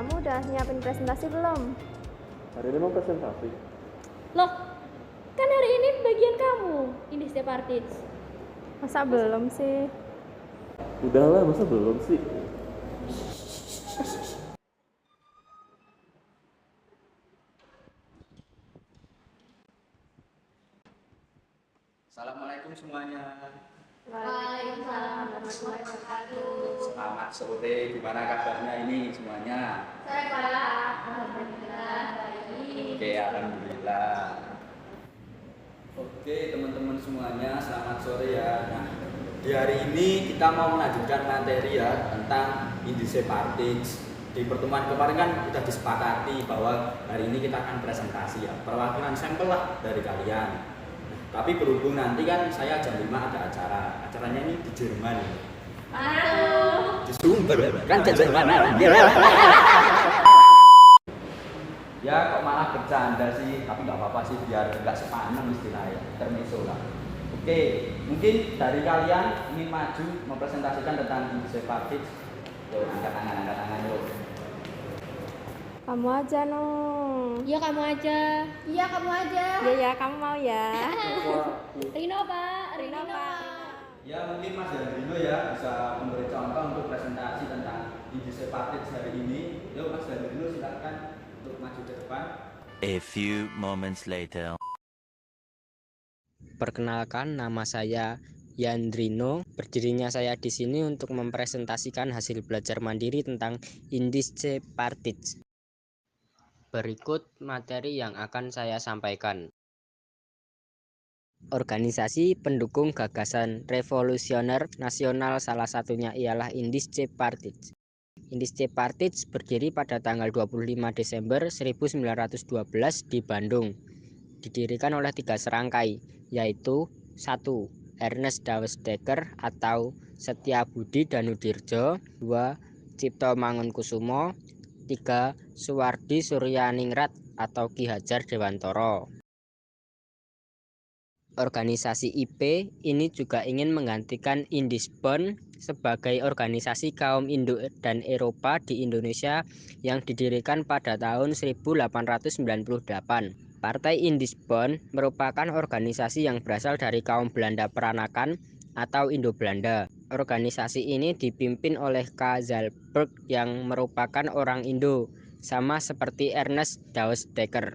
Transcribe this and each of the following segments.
kamu udah nyiapin presentasi belum? Hari ini mau presentasi. Loh, kan hari ini bagian kamu, Indiste Partits. Masa belum sih? Udahlah, masa belum sih? Assalamualaikum semuanya. Waalaikumsalam warahmatullahi wabarakatuh. Selamat sore. Gimana kabarnya ini semuanya? Saya Pak, alhamdulillah baik. Oke, alhamdulillah. Oke, teman-teman semuanya, selamat sore ya. Nah, di hari ini kita mau melanjutkan materi ya tentang Indiste Partits. Di pertemuan kemarin kan sudah disepakati bahwa hari ini kita akan presentasi ya, perwakilan sampel lah dari kalian. Tapi berhubung nanti kan saya jam 5 ada acara. Acaranya ini di Jerman. Aduh. Di Sumber kan Jerman. Ya kok malah bercanda sih, tapi nggak apa-apa sih biar nggak sepaneng istilahnya, termiso lah. Oke, mungkin dari kalian ingin maju mempresentasikan tentang Indiste Partits. Tuh, angkat tangan yuk. Kamu aja Nung. Iya kamu aja. Iya kamu aja. Ya kamu mau ya. Rino Pak. Rino, Pak. Ya mungkin Mas Dandrino ya bisa memberi contoh untuk presentasi tentang Indiste Partits hari ini. Yuk Mas Dandrino silakan untuk maju ke depan. A few moments later. Perkenalkan, nama saya Yandrino. Berdirinya saya di sini untuk mempresentasikan hasil belajar mandiri tentang Indiste Partits. Berikut materi yang akan saya sampaikan. Organisasi pendukung gagasan revolusioner nasional, salah satunya ialah Indiste Partits. Indiste Partits berdiri pada tanggal 25 Desember 1912 di Bandung. Didirikan oleh 3 serangkai, yaitu 1. Ernest Dawes-Dekker atau Setiabudi Danudirjo, 2. Cipto Mangunkusumo, 3. Suwardi Suryaningrat atau Ki Hajar Dewantara. Organisasi IP ini juga ingin menggantikan Indisbond sebagai organisasi kaum Indo dan Eropa di Indonesia yang didirikan pada tahun 1898. Partai Indisbond merupakan organisasi yang berasal dari kaum Belanda peranakan atau Indo-Belanda. Organisasi ini dipimpin oleh K. Zalberg yang merupakan orang Indo, sama seperti Ernest Dawes-Dekker.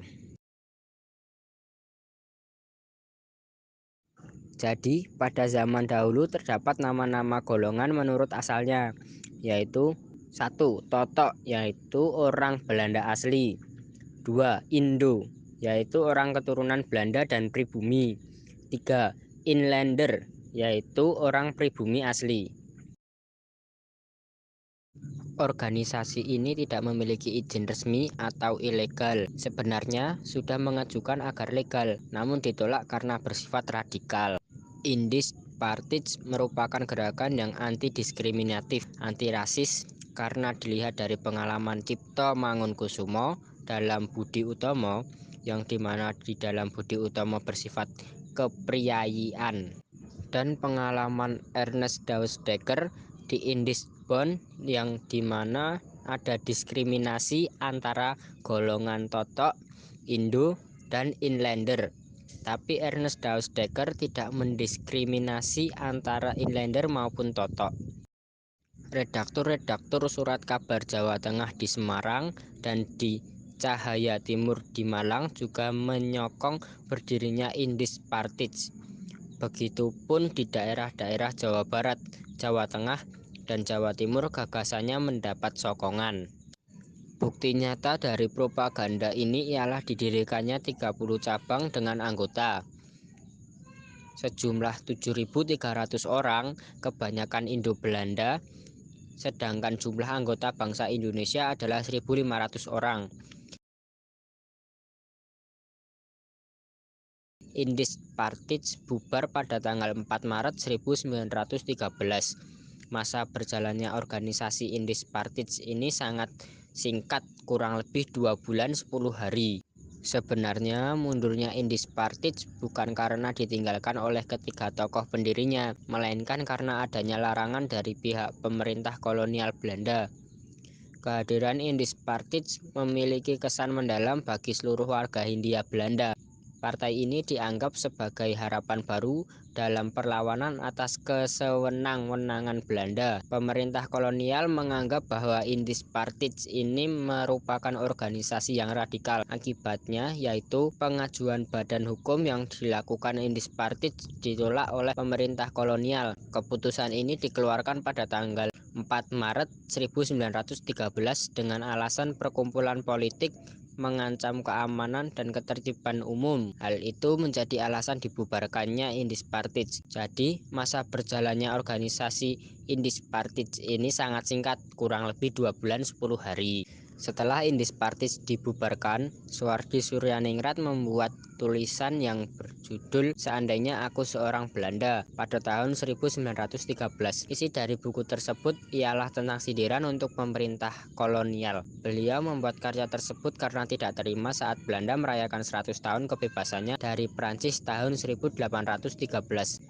Jadi, pada zaman dahulu terdapat nama-nama golongan menurut asalnya, yaitu 1. Totok, yaitu orang Belanda asli. 2. Indo, yaitu orang keturunan Belanda dan pribumi. 3. Inlander, yaitu orang pribumi asli. Organisasi ini tidak memiliki izin resmi atau ilegal. Sebenarnya sudah mengajukan agar legal, namun ditolak karena bersifat radikal. Indiste Partits merupakan gerakan yang anti-diskriminatif, anti-rasis, karena dilihat dari pengalaman Cipto Mangunkusumo dalam Budi Utomo, yang dimana di dalam Budi Utomo bersifat kepriayian, dan pengalaman Ernest Dawes-Dekker di Indisbond yang dimana ada diskriminasi antara golongan Totok, Indo, dan Inlander. Tapi Ernest Dawes-Dekker tidak mendiskriminasi antara Inlander maupun Totok. Redaktur-redaktur surat kabar Jawa Tengah di Semarang dan di Cahaya Timur di Malang juga menyokong berdirinya Indiste Partits. Begitupun di daerah-daerah Jawa Barat, Jawa Tengah, dan Jawa Timur gagasannya mendapat sokongan. Bukti nyata dari propaganda ini ialah didirikannya 30 cabang dengan anggota sejumlah 7.300 orang, kebanyakan Indo-Belanda, sedangkan jumlah anggota bangsa Indonesia adalah 1.500 orang. Indiste Partits bubar pada tanggal 4 Maret 1913. Masa berjalannya organisasi Indiste Partits ini sangat singkat, kurang lebih 2 bulan 10 hari. Sebenarnya mundurnya Indiste Partits bukan karena ditinggalkan oleh ketiga tokoh pendirinya, melainkan karena adanya larangan dari pihak pemerintah kolonial Belanda. Kehadiran Indispartij memiliki kesan mendalam bagi seluruh warga Hindia Belanda. Partai ini dianggap sebagai harapan baru dalam perlawanan atas kesewenang-wenangan Belanda. Pemerintah kolonial menganggap bahwa Indispartij ini merupakan organisasi yang radikal. Akibatnya yaitu pengajuan badan hukum yang dilakukan Indispartij ditolak oleh pemerintah kolonial. Keputusan ini dikeluarkan pada tanggal 4 Maret 1913 dengan alasan perkumpulan politik mengancam keamanan dan ketertiban umum. Hal itu menjadi alasan dibubarkannya Indispartij. Jadi, masa berjalannya organisasi Indispartij ini sangat singkat, kurang lebih 2 bulan 10 hari. Setelah Indispartij dibubarkan, Soehardi Suryaningrat membuat tulisan yang berjudul Seandainya Aku Seorang Belanda pada tahun 1913. Isi dari buku tersebut ialah tentang sindiran untuk pemerintah kolonial. Beliau membuat karya tersebut karena tidak terima saat Belanda merayakan 100 tahun kebebasannya dari Prancis tahun 1813.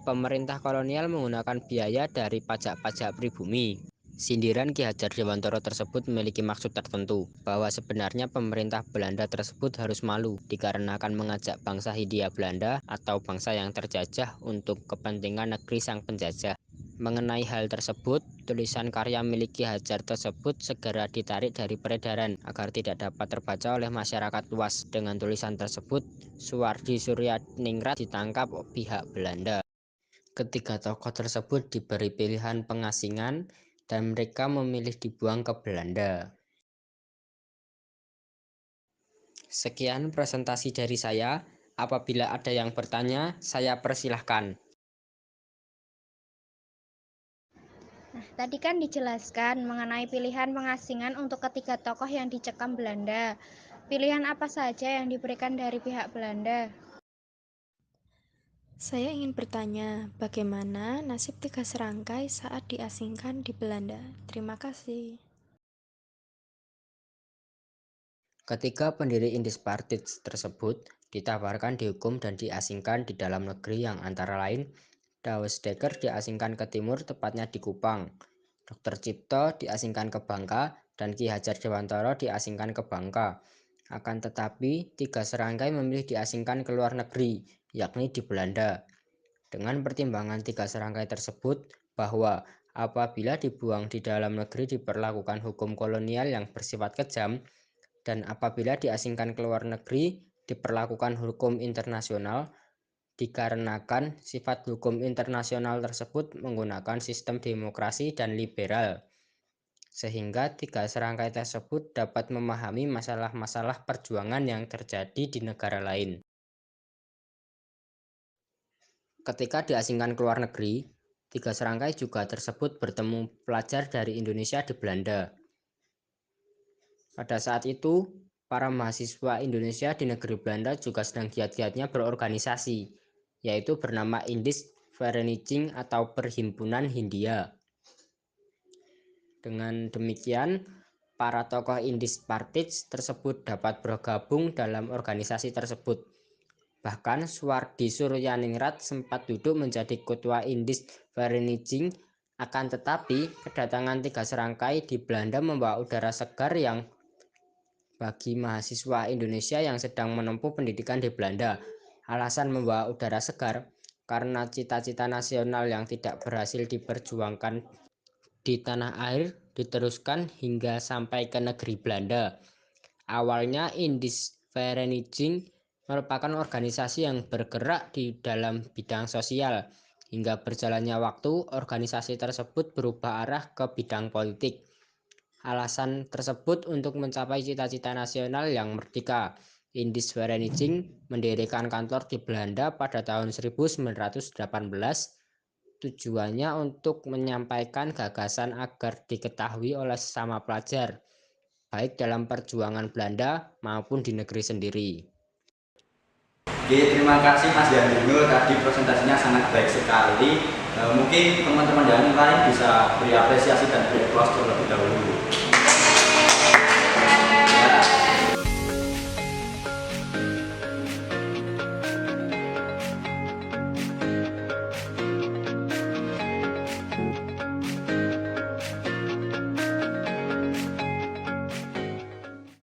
Pemerintah kolonial menggunakan biaya dari pajak-pajak pribumi. Sindiran Ki Hajar Dewantara tersebut memiliki maksud tertentu, bahwa sebenarnya pemerintah Belanda tersebut harus malu dikarenakan mengajak bangsa Hindia Belanda atau bangsa yang terjajah untuk kepentingan negeri sang penjajah. Mengenai hal tersebut, tulisan karya milik Ki Hajar tersebut segera ditarik dari peredaran agar tidak dapat terbaca oleh masyarakat luas. Dengan tulisan tersebut, Soehardi Suryaningrat ditangkap pihak Belanda. Ketiga tokoh tersebut diberi pilihan pengasingan dan mereka memilih dibuang ke Belanda. Sekian presentasi dari saya. Apabila ada yang bertanya, saya persilahkan. Nah, tadi kan dijelaskan mengenai pilihan pengasingan untuk ketiga tokoh yang dicekam Belanda. Pilihan apa saja yang diberikan dari pihak Belanda? Saya ingin bertanya, bagaimana nasib 3 serangkai saat diasingkan di Belanda? Terima kasih. Ketiga pendiri Indispartij tersebut ditawarkan dihukum dan diasingkan di dalam negeri yang antara lain Douwe Dekker diasingkan ke timur, tepatnya di Kupang, Dr. Cipto diasingkan ke Bangka, dan Ki Hajar Dewantara diasingkan ke Bangka. Akan tetapi, 3 serangkai memilih diasingkan ke luar negeri, yakni di Belanda. Dengan pertimbangan 3 serangkai tersebut bahwa apabila dibuang di dalam negeri diperlakukan hukum kolonial yang bersifat kejam, dan apabila diasingkan ke luar negeri diperlakukan hukum internasional, dikarenakan sifat hukum internasional tersebut menggunakan sistem demokrasi dan liberal, sehingga 3 serangkai tersebut dapat memahami masalah-masalah perjuangan yang terjadi di negara lain. Ketika diasingkan ke luar negeri, 3 serangkai juga tersebut bertemu pelajar dari Indonesia di Belanda. Pada saat itu, para mahasiswa Indonesia di negeri Belanda juga sedang giat-giatnya berorganisasi, yaitu bernama Indisvereniging atau Perhimpunan Hindia. Dengan demikian, para tokoh Indispartij tersebut dapat bergabung dalam organisasi tersebut. Bahkan Soehardi Suryaningrat sempat duduk menjadi ketua Indisvereniging, akan tetapi kedatangan 3 serangkai di Belanda membawa udara segar yang bagi mahasiswa Indonesia yang sedang menempuh pendidikan di Belanda. Alasan membawa udara segar karena cita-cita nasional yang tidak berhasil diperjuangkan di tanah air diteruskan hingga sampai ke negeri Belanda. Awalnya Indisvereniging merupakan organisasi yang bergerak di dalam bidang sosial. Hingga berjalannya waktu, organisasi tersebut berubah arah ke bidang politik. Alasan tersebut untuk mencapai cita-cita nasional yang merdeka. Indisvereniging mendirikan kantor di Belanda pada tahun 1918. Tujuannya untuk menyampaikan gagasan agar diketahui oleh sesama pelajar, baik dalam perjuangan Belanda maupun di negeri sendiri. Oke, terima kasih Mas Danilo, tadi presentasinya sangat baik sekali. Mungkin teman-teman yang lain bisa beri apresiasi dan beri applause terlebih dahulu.